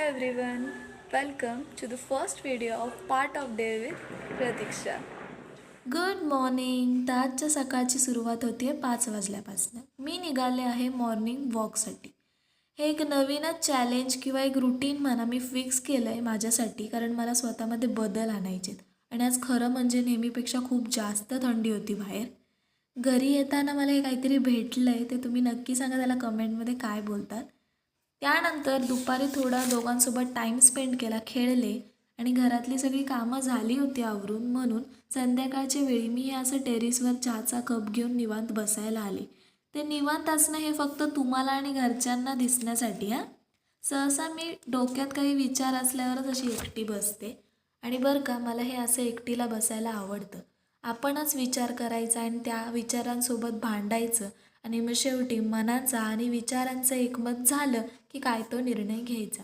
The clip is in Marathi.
everyone, welcome to the first video of Part of Day with Pratiksha. Good morning. तर आजच्या सकाळची सुरुवात होती आहे 5 वाजल्यापासून. मी निघाले आहे मॉर्निंग वॉकसाठी. हे एक नवीनच चॅलेंज किंवा एक रुटीन म्हणा मी फिक्स केलं आहे माझ्यासाठी, कारण मला स्वतःमध्ये बदल आणायचे आहेत. आणि आज खरं म्हणजे नेहमीपेक्षा खूप जास्त थंडी होती बाहेर. घरी येताना मला हे काहीतरी भेटलं आहे, ते तुम्ही नक्की सांगा त्याला कमेंटमध्ये काय बोलतात. त्यानंतर दुपारी थोडा दोघांसोबत टाईम स्पेंड केला, खेळले आणि घरातली सगळी कामं झाली होती आवरून, म्हणून संध्याकाळच्या वेळी मी हे असं टेरेसवर चहाचा कप घेऊन निवांत बसायला आले. ते निवांत असणं हे फक्त तुम्हाला आणि घरच्यांना दिसण्यासाठी सहसा मी डोक्यात काही विचार असल्यावरच अशी एकटी बसते. आणि बरं का, मला हे असं एकटीला बसायला आवडतं. आपणच विचार करायचा आणि त्या विचारांसोबत भांडायचं आणि मग शेवटी मनाचा आणि विचारांचं एकमत झालं की काय तो निर्णय घ्यायचा.